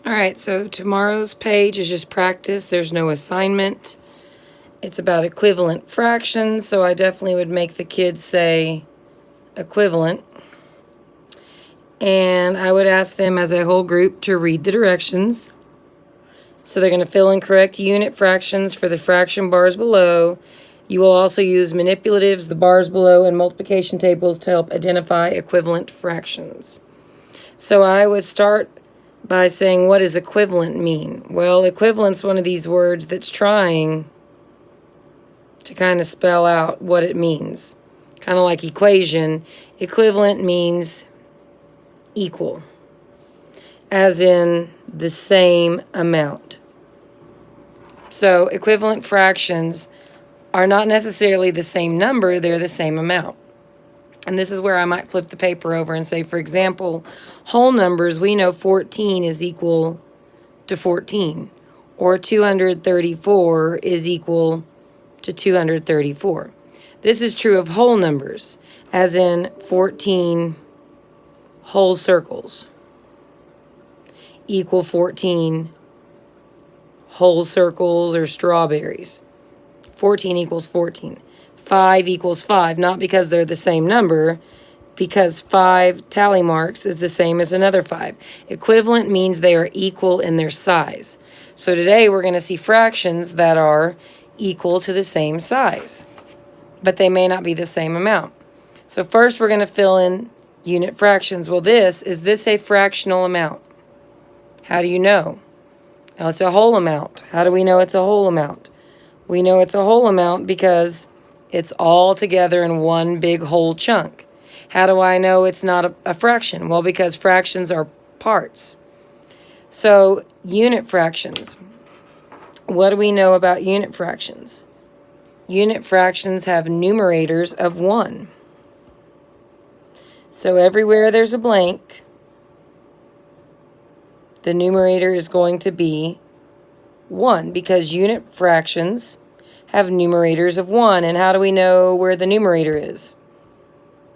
All right, so tomorrow's page is just practice. There's no assignment. It's about equivalent fractions, so I definitely would make the kids say equivalent. And I would ask them as a whole group to read the directions. So they're going to fill in correct unit fractions for the fraction bars below. You will also use manipulatives, the bars below, and multiplication tables to help identify equivalent fractions. So I would start by saying, what does equivalent mean? Well, equivalent's one of these words that's trying to kind of spell out what it means. Kind of like equation. Equivalent means equal, as in the same amount. So equivalent fractions are not necessarily the same number, they're the same amount. And this is where I might flip the paper over and say, for example, whole numbers, we know 14 is equal to 14, or 234 is equal to 234. This is true of whole numbers, as in 14 whole circles equal 14 whole circles or strawberries. 14 equals 14. 5 equals 5, not because they're the same number, because 5 tally marks is the same as another 5. Equivalent means they are equal in their size. So today we're going to see fractions that are equal to the same size, but they may not be the same amount. So first we're going to fill in unit fractions. Well, is this a fractional amount? How do you know? Well, it's a whole amount. How do we know it's a whole amount? We know it's a whole amount because it's all together in one big whole chunk. How do I know it's not a fraction? Well, because fractions are parts. So unit fractions. What do we know about unit fractions? Unit fractions have numerators of 1. So everywhere there's a blank, the numerator is going to be 1, because unit fractions have numerators of 1. And how do we know where the numerator is?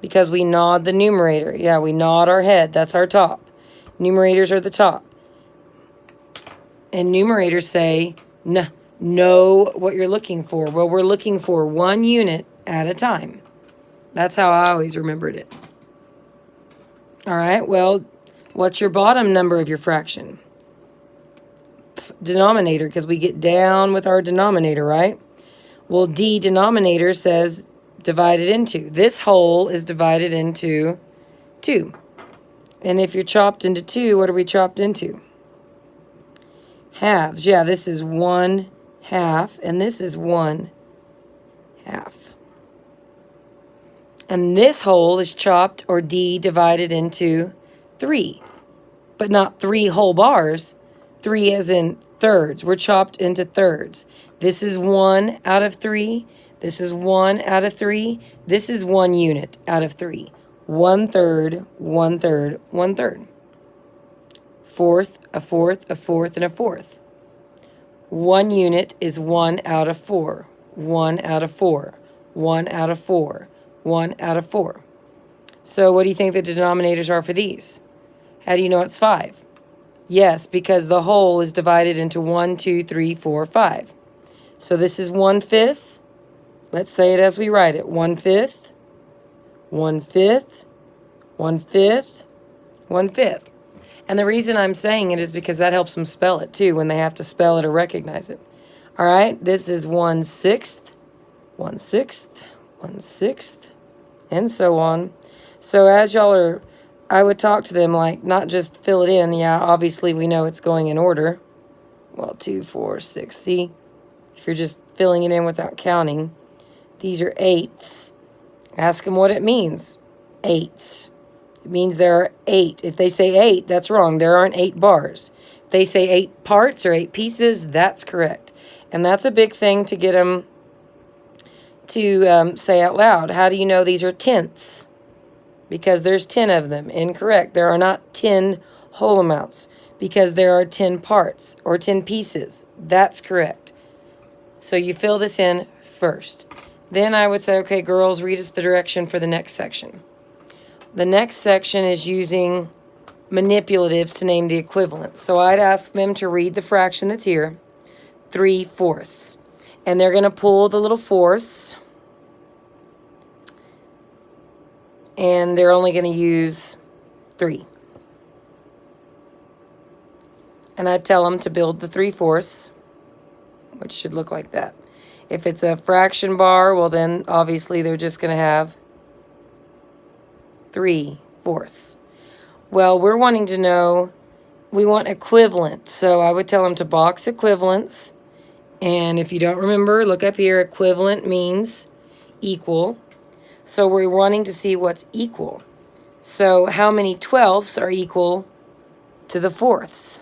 Because we nod the numerator. Yeah, we nod our head. That's our top. Numerators are the top. And numerators say, know what you're looking for. Well, we're looking for 1 unit at a time. That's how I always remembered it. All right, well, what's your bottom number of your fraction? Denominator, because we get down with our denominator, right? Well, denominator says divided into. This whole is divided into 2. And if you're chopped into 2, what are we chopped into? Halves. Yeah, this is 1/2, and this is 1/2. And this whole is chopped, or divided into 3. But not 3 whole bars. 3 as in thirds. We're chopped into thirds. This is 1 out of 3. This is 1 out of 3. This is 1 unit out of 3. 1/3, 1/3, 1/3. Fourth, a fourth, a fourth, and a fourth. 1 unit is 1 out of 4. 1 out of 4. 1 out of 4. 1 out of 4. So what do you think the denominators are for these? How do you know it's 5? Yes, because the whole is divided into 1, 2, 3, 4, 5. So this is 1/5. Let's say it as we write it. 1/5, 1/5, 1/5, 1/5. And the reason I'm saying it is because that helps them spell it too when they have to spell it or recognize it. All right, this is 1/6, 1/6, 1/6, and so on. So as y'all are, I would talk to them like, not just fill it in. Yeah, obviously we know it's going in order. Well, 2, 4, 6. See, if you're just filling it in without counting, these are 8s. Ask them what it means. 8s. It means there are 8. If they say 8, that's wrong. There aren't 8 bars. If they say 8 parts or 8 pieces, that's correct. And that's a big thing to get them to say out loud. How do you know these are tenths? Because there's 10 of them. Incorrect. There are not 10 whole amounts because there are 10 parts or 10 pieces. That's correct. So you fill this in first. Then I would say, okay, girls, read us the direction for the next section. The next section is using manipulatives to name the equivalents. So I'd ask them to read the fraction that's here, 3/4. And they're going to pull the little fourths. And they're only going to use 3. And I'd tell them to build the 3/4, which should look like that. If it's a fraction bar, well then obviously they're just going to have 3/4. Well, we're wanting to know, we want equivalent. So I would tell them to box equivalents. And if you don't remember, look up here. Equivalent means equal. So we're wanting to see what's equal. So how many 12ths are equal to the fourths?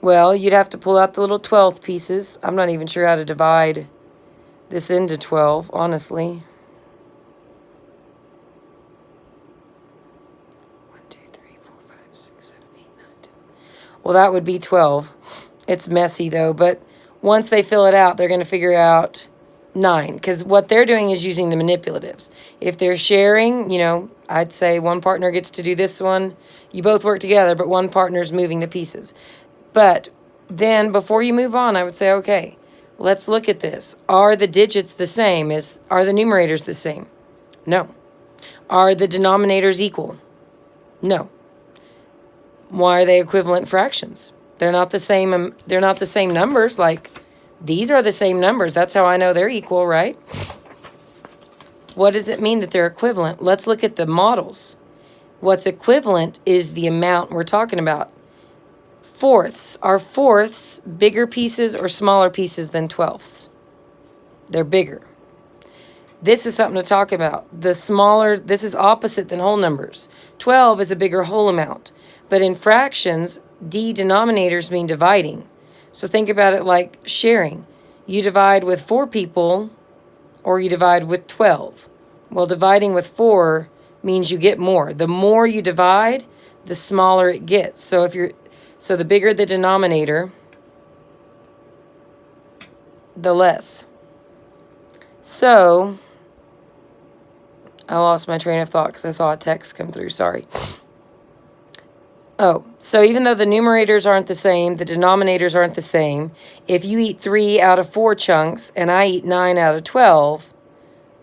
Well, you'd have to pull out the little 12th pieces. I'm not even sure how to divide this into 12, honestly. 1, 2, 3, 4, 5, 6, 7, 8, 9, 10. Well, that would be 12. It's messy, though. But once they fill it out, they're going to figure out 9. Because what they're doing is using the manipulatives. If they're sharing, you know, I'd say one partner gets to do this one. You both work together, but one partner's moving the pieces. But then before you move on, I would say, okay, let's look at this. Are the digits the same? Are the numerators the same? No. Are the denominators equal? No. Why are they equivalent fractions? They're not the same. They're not the same numbers. Like, these are the same numbers. That's how I know they're equal, right? What does it mean that they're equivalent? Let's look at the models. What's equivalent is the amount we're talking about. Fourths. Are fourths bigger pieces or smaller pieces than 12ths? They're bigger. This is something to talk about. The smaller, this is opposite than whole numbers. 12 is a bigger whole amount. But in fractions, denominators mean dividing. So think about it like sharing. You divide with 4 people or you divide with 12. Well, dividing with 4 means you get more. The more you divide, the smaller it gets. So the bigger the denominator, the less. So I lost my train of thought because I saw a text come through. Sorry. Oh, so even though the numerators aren't the same, the denominators aren't the same, if you eat 3 out of 4 chunks and I eat 9 out of 12,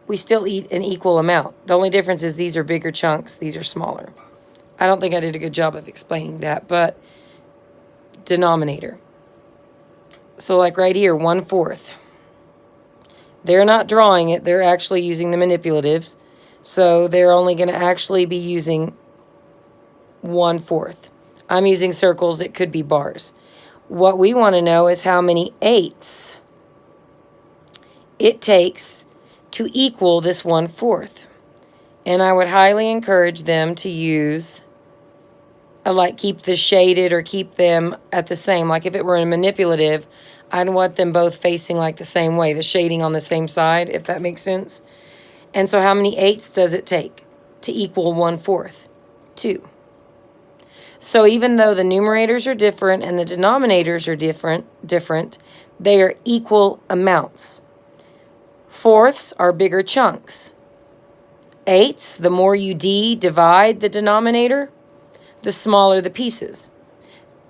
we still eat an equal amount. The only difference is these are bigger chunks, these are smaller. I don't think I did a good job of explaining that, but denominator. So like right here, 1/4. They're not drawing it, they're actually using the manipulatives. So they're only going to actually be using 1/4. I'm using circles, it could be bars. What we want to know is how many 8ths it takes to equal this 1/4. And I would highly encourage them to use, like keep the shaded or keep them at the same. Like if it were a manipulative, I'd want them both facing like the same way, the shading on the same side, if that makes sense. And so how many 8ths does it take to equal 1/4? 2. So even though the numerators are different and the denominators are different, they are equal amounts. Fourths are bigger chunks. 8ths, the more you divide the denominator, the smaller the pieces.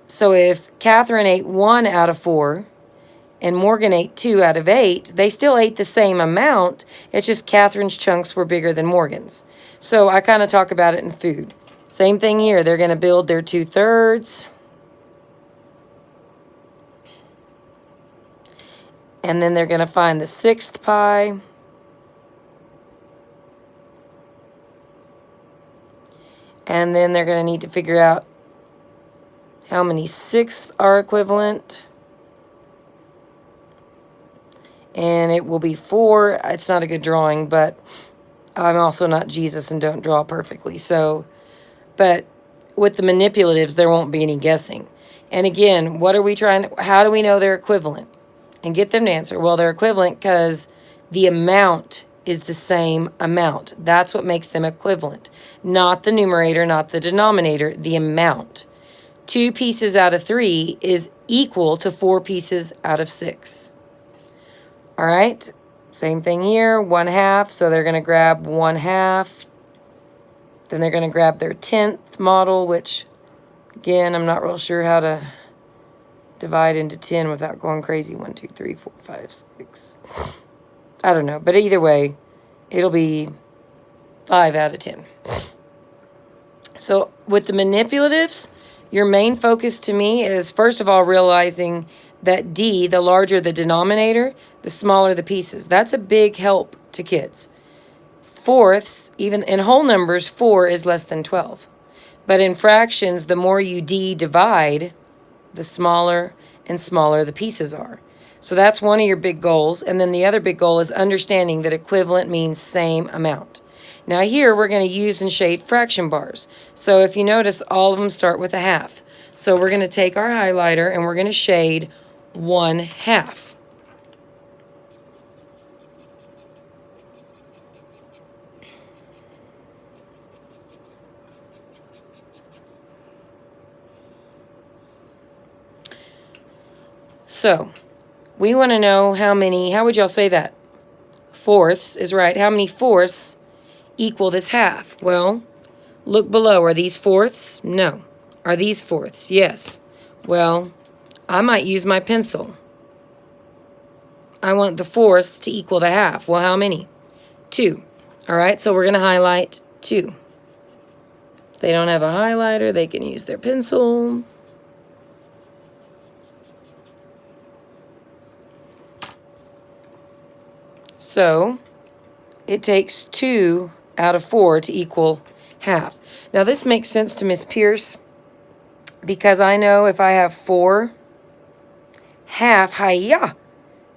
So if Catherine ate 1 out of 4 and Morgan ate 2 out of 8, they still ate the same amount. It's just Catherine's chunks were bigger than Morgan's. So I kind of talk about it in food. Same thing here. They're going to build their 2/3. And then they're going to find the 6th pie. And then they're going to need to figure out how many 6ths are equivalent. And it will be 4. It's not a good drawing, but I'm also not Jesus and don't draw perfectly. But with the manipulatives, there won't be any guessing. And again, how do we know they're equivalent? And get them to answer. Well, they're equivalent because the amount is the same amount. That's what makes them equivalent. Not the numerator, not the denominator, the amount. 2 pieces out of 3 is equal to 4 pieces out of 6. All right, same thing here, 1/2. So they're going to grab 1/2. Then they're going to grab their 10th model, which, again, I'm not real sure how to divide into 10 without going crazy. 1, 2, 3, 4, 5, 6. I don't know. But either way, it'll be 5 out of 10. So with the manipulatives, your main focus to me is, first of all, realizing that D, the larger the denominator, the smaller the pieces. That's a big help to kids. Fourths, even in whole numbers, 4 is less than 12. But in fractions, the more you divide, the smaller and smaller the pieces are. So that's one of your big goals. And then the other big goal is understanding that equivalent means same amount. Now here we're going to use and shade fraction bars. So if you notice, all of them start with a half. So we're going to take our highlighter and we're going to shade 1/2. So we want to know how many, how would y'all say that? Fourths is right. How many fourths equal this half? Well, look below. Are these fourths? No. Are these fourths? Yes. Well, I might use my pencil. I want the fourths to equal the half. Well, how many? 2. All right, so we're going to highlight 2. If they don't have a highlighter, they can use their pencil. So it takes 2 out of 4 to equal half. Now this makes sense to Miss Pierce because I know if I have 4, half, hi-ya,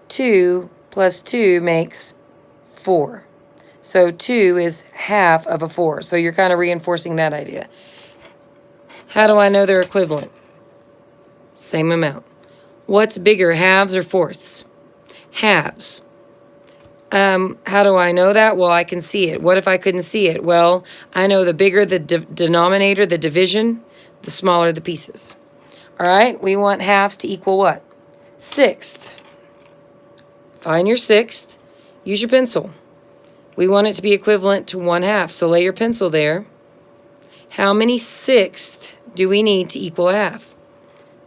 2 plus 2 makes 4. So 2 is half of a 4. So you're kind of reinforcing that idea. How do I know they're equivalent? Same amount. What's bigger, halves or fourths? Halves. How do I know that? Well, I can see it. What if I couldn't see it? Well, I know the bigger the denominator, the division, the smaller the pieces. All right, we want halves to equal what? 1/6. Find your 1/6. Use your pencil. We want it to be equivalent to 1/2, so lay your pencil there. How many 1/6 do we need to equal a half?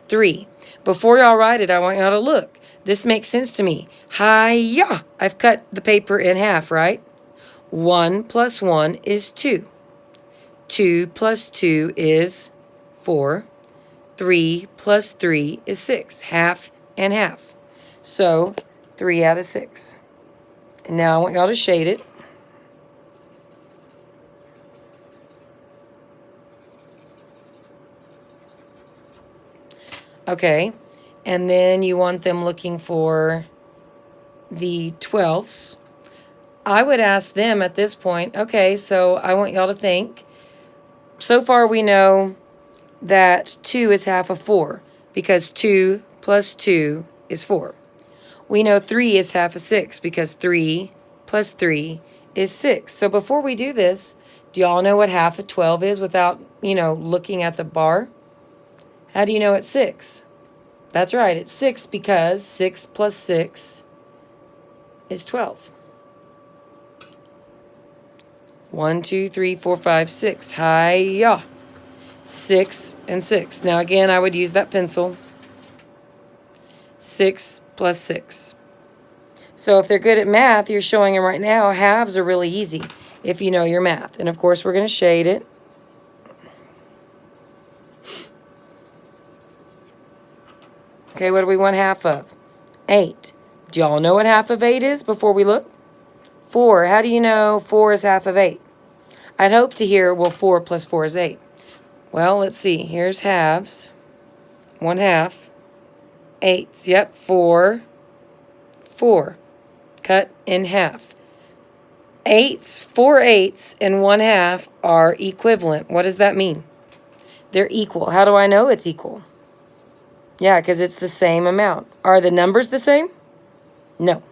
3. Before y'all write it, I want y'all to look. This makes sense to me. Hi-ya! I've cut the paper in half, right? 1 plus 1 is 2. 2 plus 2 is 4. 3 plus 3 is 6. Half and half. So 3 out of 6. And now I want y'all to shade it. Okay. And then you want them looking for the 12ths. I would ask them at this point, okay, so I want y'all to think. So far we know that 2 is half of 4 because 2 plus 2 is 4. We know 3 is half of 6 because 3 plus 3 is 6. So before we do this, do y'all know what half of 12 is without, looking at the bar? How do you know it's 6? That's right, it's 6 because 6 plus 6 is 12. 1, 2, 3, 4, 5, 6. Hi-ya. 6 and 6. Now again, I would use that pencil. 6 plus 6. So if they're good at math, you're showing them right now, halves are really easy if you know your math. And of course, we're going to shade it. Okay, what do we want half of? 8. Do y'all know what half of 8 is before we look? 4. How do you know 4 is half of 8? I'd hope to hear, well, 4 plus 4 is 8. Well, let's see. Here's halves. 1/2. 8s. Yep, 4. 4. Cut in half. 8s, 4 8s, and 1/2 are equivalent. What does that mean? They're equal. How do I know it's equal? Yeah, because it's the same amount. Are the numbers the same? No.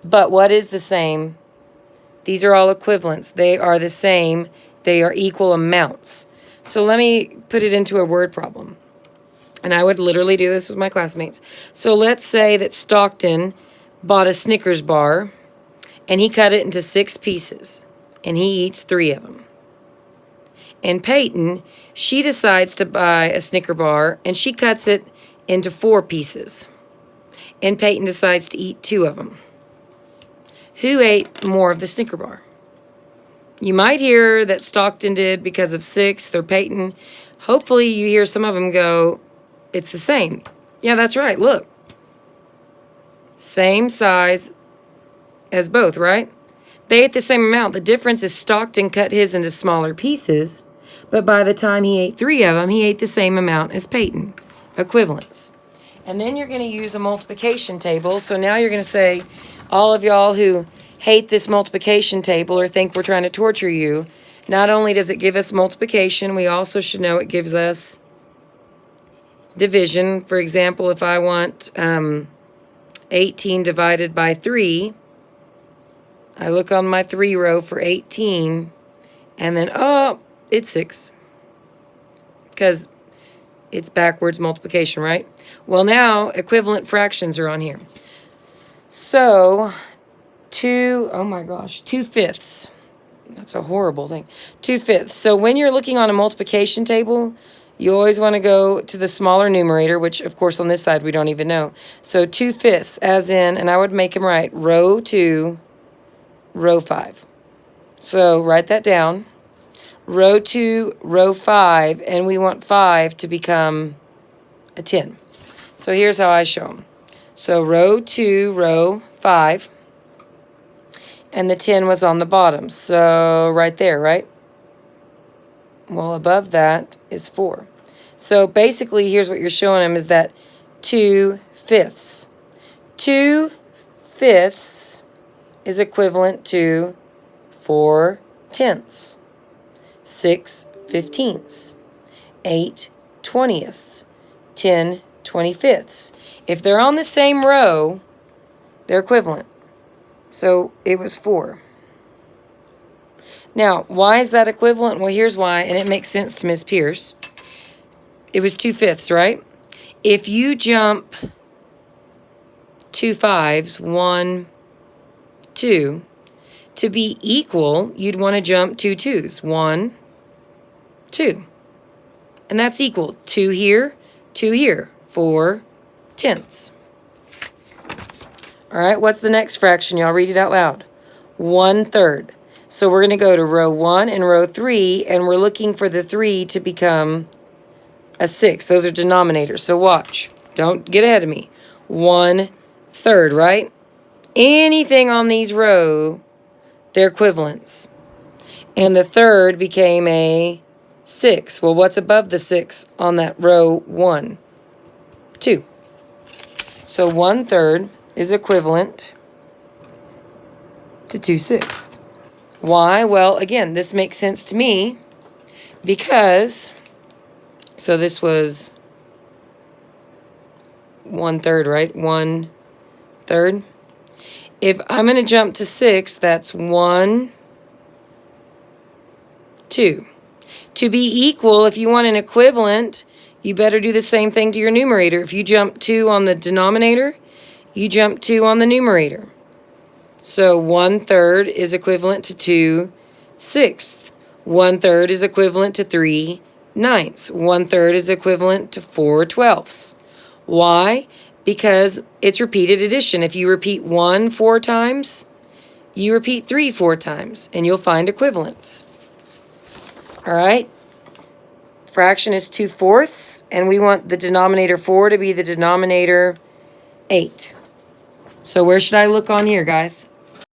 But what is the same? These are all equivalents. They are the same. They are equal amounts. So let me put it into a word problem. And I would literally do this with my classmates. So let's say that Stockton bought a Snickers bar and he cut it into 6 pieces and he eats 3 of them. And Peyton, she decides to buy a Snicker bar, and she cuts it into 4 pieces. And Peyton decides to eat 2 of them. Who ate more of the Snicker bar? You might hear that Stockton did because of 6th or Peyton. Hopefully you hear some of them go, it's the same. Yeah, that's right. Look. Same size as both, right? They ate the same amount. The difference is Stockton cut his into smaller pieces, but by the time he ate 3 of them, he ate the same amount as Peyton. Equivalence. And then you're going to use a multiplication table. So now you're going to say, all of y'all who hate this multiplication table or think we're trying to torture you, not only does it give us multiplication, we also should know it gives us division. For example, if I want 18 divided by 3, I look on my 3 row for 18, and then, oh, it's 6. Because it's backwards multiplication, right? Well, now equivalent fractions are on here. So, 2/5. That's a horrible thing. 2/5. So when you're looking on a multiplication table, you always want to go to the smaller numerator, which, of course, on this side we don't even know. So 2/5, as in, and I would make them right, row 2, row 5. So write that down. Row 2, row 5, and we want 5 to become a 10. So here's how I show them. So row 2, row 5, and the 10 was on the bottom. So right there, right? Well, above that is 4. So basically, here's what you're showing them is that 2/5. 2/5 is equivalent to 4/10. 6/15, 8/20, 10/25. If they're on the same row, they're equivalent. So it was 4. Now, why is that equivalent? Well, here's why, and it makes sense to Miss Pierce. It was 2/5, right? If you jump 2 5s, 1, 2, to be equal, you'd want to jump 2 2s, 1, 2. And that's equal. 2 here, 2 here, 4/10. All right, what's the next fraction? Y'all read it out loud. 1/3. So we're going to go to row 1 and row 3, and we're looking for the 3 to become a 6. Those are denominators. So watch. Don't get ahead of me. 1/3, right? Anything on these rows, they're equivalents. And the 3rd became a 6. Well, what's above the 6 on that row 1? 2. So 1/3 is equivalent to 2/6. Why? Well, again, this makes sense to me because, so this was 1/3, right? 1/3. If I'm going to jump to 6, that's 1, 2. To be equal, if you want an equivalent, you better do the same thing to your numerator. If you jump 2 on the denominator, you jump 2 on the numerator. So 1/3 is equivalent to 2/6. 1/3 is equivalent to 3/9. 1/3 is equivalent to 4/12. Why? Because it's repeated addition. If you repeat 1 4 times, you repeat 3 4 times, and you'll find equivalents. All right? Fraction is 2/4, and we want the denominator 4 to be the denominator 8. So where should I look on here, guys?